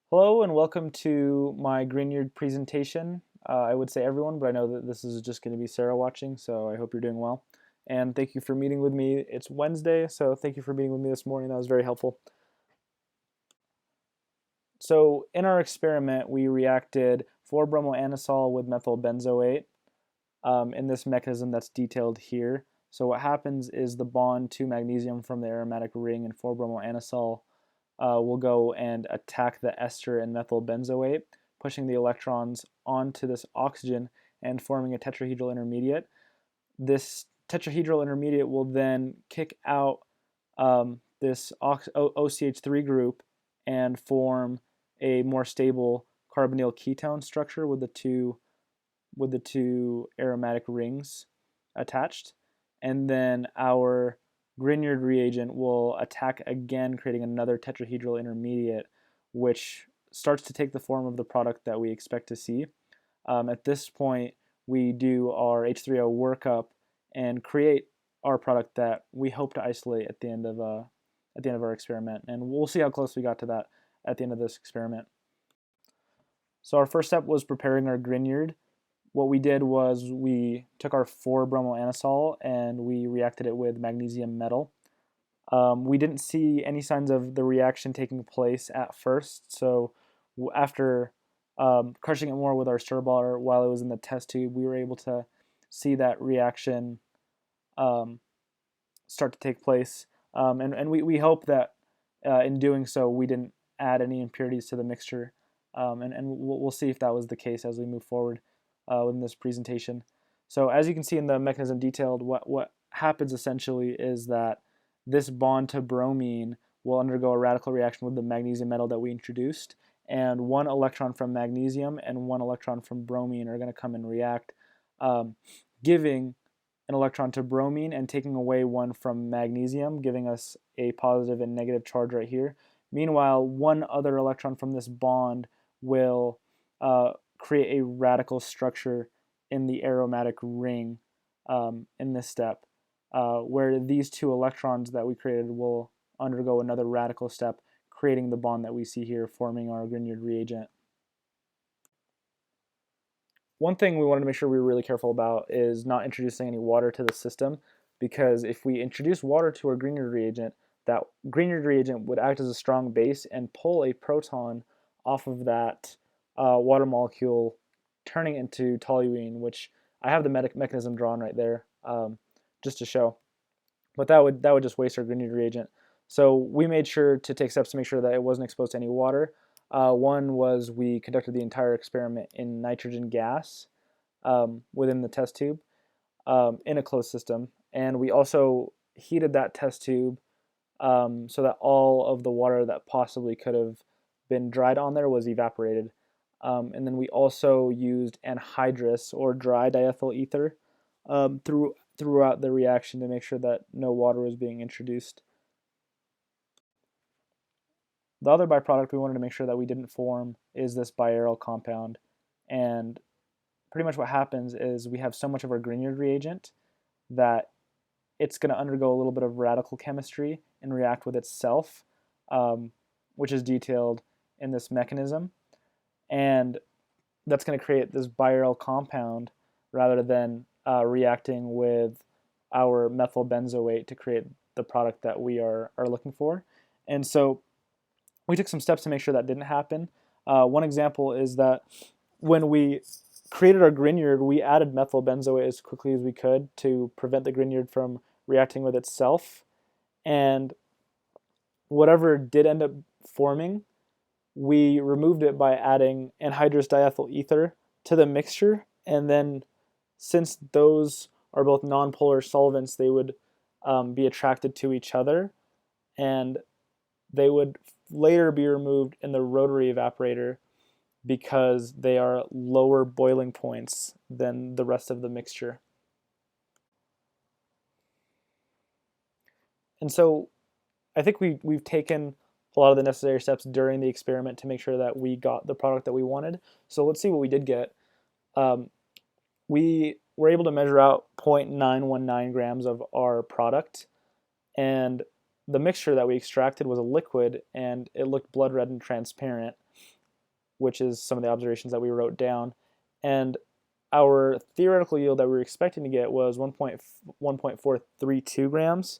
Hello and welcome to my Grignard presentation. I would say everyone, but I know that this is just going to be Sarah watching, so I hope you're doing well. And thank you for meeting with me. It's Wednesday, so thank you for meeting with me this morning. That was very helpful. So in our experiment, we reacted 4-bromoanisole with methyl benzoate in this mechanism that's detailed here. So what happens is the bond to magnesium from the aromatic ring in 4-bromoanisole will go and attack the ester in methyl benzoate, pushing the electrons onto this oxygen and forming a tetrahedral intermediate. This tetrahedral intermediate will then kick out this OCH3 group and form a more stable carbonyl ketone structure with the two aromatic rings attached. And then our Grignard reagent will attack again, creating another tetrahedral intermediate, which starts to take the form of the product that we expect to see. At this point, we do our H3O workup and create our product that we hope to isolate at the end of our experiment, and we'll see how close we got to that at the end of this experiment. So our first step was preparing our Grignard. What we did was we took our 4-bromoanisole and we reacted it with magnesium metal. We didn't see any signs of the reaction taking place at first, so after crushing it more with our stir bar while it was in the test tube, we were able to see that reaction start to take place. And we hope that in doing so, we didn't add any impurities to the mixture. And we'll see if that was the case as we move forward within this presentation. So as you can see in the mechanism detailed, what happens essentially is that this bond to bromine will undergo a radical reaction with the magnesium metal that we introduced, and one electron from magnesium and one electron from bromine are going to come and react, giving an electron to bromine and taking away one from magnesium, giving us a positive and negative charge right here. Meanwhile, one other electron from this bond will create a radical structure in the aromatic ring in this step, where these two electrons that we created will undergo another radical step, creating the bond that we see here, forming our Grignard reagent. One thing we wanted to make sure we were really careful about is not introducing any water to the system, because if we introduce water to our Grignard reagent, that Grignard reagent would act as a strong base and pull a proton off of that water molecule, turning it into toluene, which I have the mechanism drawn right there just to show. But that would just waste our Grignard reagent. So we made sure to take steps to make sure that it wasn't exposed to any water. One was we conducted the entire experiment in nitrogen gas within the test tube in a closed system. And we also heated that test tube so that all of the water that possibly could have been dried on there was evaporated. And then we also used anhydrous or dry diethyl ether throughout the reaction to make sure that no water was being introduced. The other byproduct we wanted to make sure that we didn't form is this biaryl compound. And pretty much what happens is we have so much of our Grignard reagent that it's going to undergo a little bit of radical chemistry and react with itself, which is detailed in this mechanism. And that's going to create this biaryl compound rather than reacting with our methyl benzoate to create the product that we are looking for. And so we took some steps to make sure that didn't happen. One example is that when we created our Grignard, we added methyl benzoate as quickly as we could to prevent the Grignard from reacting with itself. And whatever did end up forming, we removed it by adding anhydrous diethyl ether to the mixture. And then since those are both nonpolar solvents, they would be attracted to each other, and they would later be removed in the rotary evaporator because they are lower boiling points than the rest of the mixture. And so I think we've taken a lot of the necessary steps during the experiment to make sure that we got the product that we wanted. So let's see what we did get. We were able to measure out 0.919 grams of our product, and the mixture that we extracted was a liquid, and it looked blood red and transparent. which is some of the observations that we wrote down. And our theoretical yield that we were expecting to get was 1.432 grams,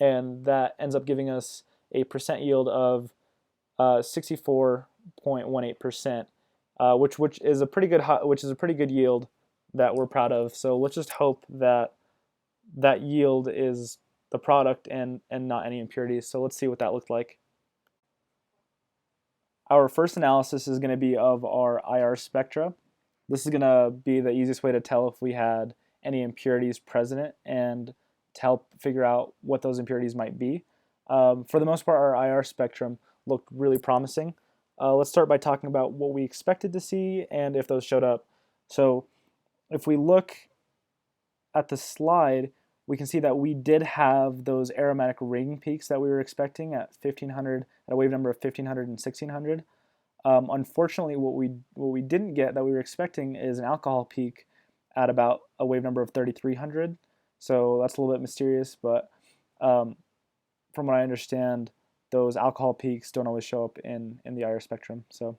and that ends up giving us a percent yield of 64.18%, which is a pretty good yield that we're proud of. So let's just hope that that yield is the product and not any impurities. So let's see what that looked like. Our first analysis is going to be of our IR spectra. This is going to be the easiest way to tell if we had any impurities present and to help figure out what those impurities might be. For the most part, our IR spectrum looked really promising. Let's start by talking about what we expected to see and if those showed up. So if we look at the slide, we can see that we did have those aromatic ring peaks that we were expecting at 1500, at a wave number of 1500 and 1600. Unfortunately, what we didn't get that we were expecting is an alcohol peak at about a wave number of 3300. So that's a little bit mysterious, but from what I understand, those alcohol peaks don't always show up in the IR spectrum. So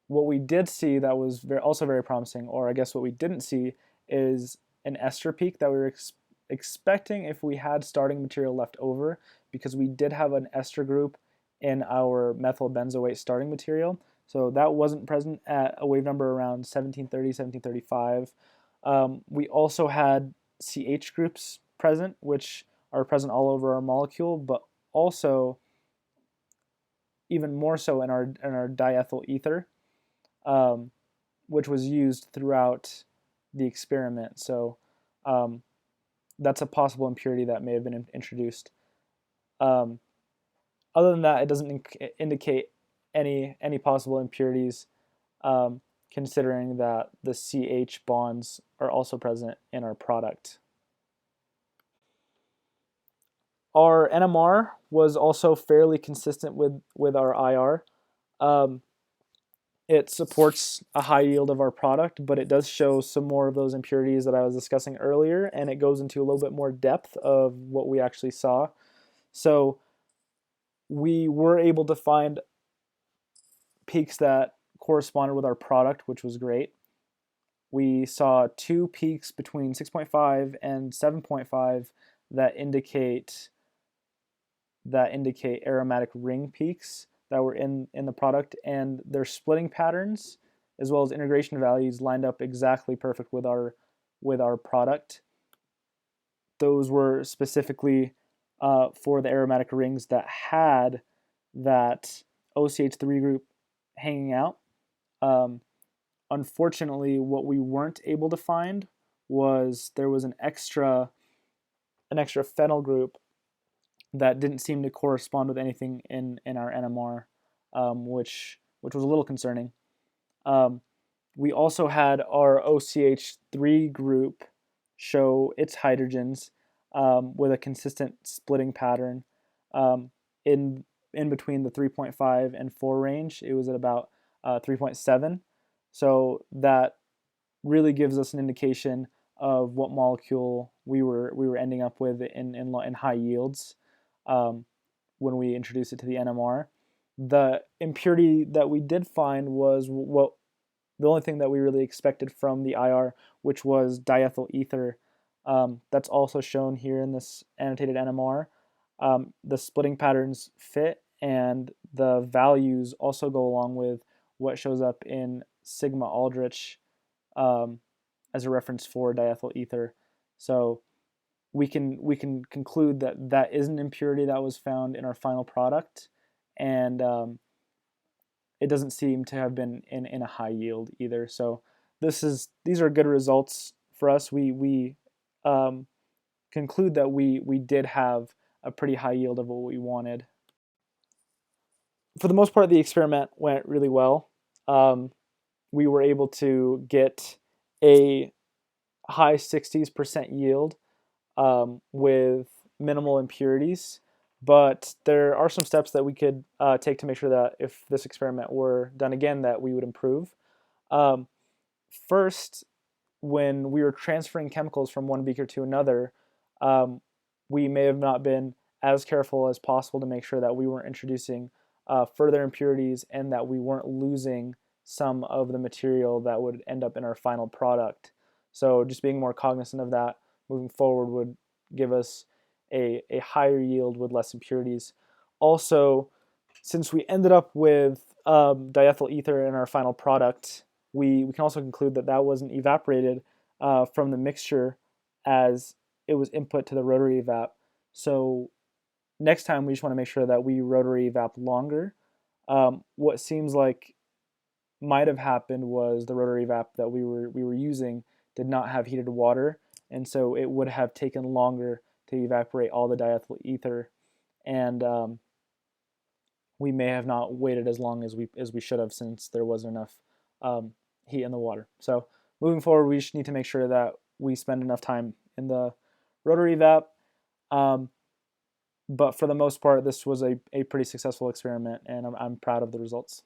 what we did see that was also very promising, or I guess what we didn't see, is an ester peak that we were expecting if we had starting material left over, because we did have an ester group in our methyl benzoate starting material. So that wasn't present at a wave number around 1730, 1735. We also had CH groups present, which are present all over our molecule, but also even more so in our diethyl ether, which was used throughout the experiment. So that's a possible impurity that may have been introduced. Other than that, it doesn't indicate any possible impurities, considering that the CH bonds are also present in our product. Our NMR was also fairly consistent with our IR. It supports a high yield of our product, but it does show some more of those impurities that I was discussing earlier, and it goes into a little bit more depth of what we actually saw. So we were able to find peaks that corresponded with our product, which was great. We saw 2 peaks between 6.5 and 7.5 that indicate aromatic ring peaks that were in the product, and their splitting patterns as well as integration values lined up exactly perfect with our product. Those were specifically for the aromatic rings that had that OCH3 group hanging out. Unfortunately, what we weren't able to find was there was an extra phenyl group that didn't seem to correspond with anything in our NMR, which was a little concerning. We also had our OCH3 group show its hydrogens with a consistent splitting pattern in between the 3.5 and 4 range. It was at about 3.7. So that really gives us an indication of what molecule we were ending up with in high yields when we introduced it to the NMR. The impurity that we did find was the only thing that we really expected from the IR, which was diethyl ether. That's also shown here in this annotated NMR. The splitting patterns fit, and the values also go along with what shows up in sigma Aldrich as a reference for diethyl ether. So we can conclude that that is an impurity that was found in our final product, and it doesn't seem to have been in a high yield either. So these are good results for us. We conclude that we did have a pretty high yield of what we wanted. For the most part, the experiment went really well. We were able to get a high 60% yield with minimal impurities, but there are some steps that we could take to make sure that if this experiment were done again, that we would improve. First, when we were transferring chemicals from one beaker to another, we may have not been as careful as possible to make sure that we weren't introducing further impurities and that we weren't losing some of the material that would end up in our final product. So just being more cognizant of that moving forward would give us a higher yield with less impurities. Also, since we ended up with diethyl ether in our final product, we can also conclude that that wasn't evaporated from the mixture as it was input to the rotary evap. So next time we just want to make sure that we rotary evap longer. What seems like might have happened was the rotary evap that we were using did not have heated water, and so it would have taken longer to evaporate all the diethyl ether, and we may have not waited as long as we should have, since there wasn't enough heat in the water. So moving forward, we just need to make sure that we spend enough time in the rotary evap. But for the most part, this was a pretty successful experiment, and I'm proud of the results.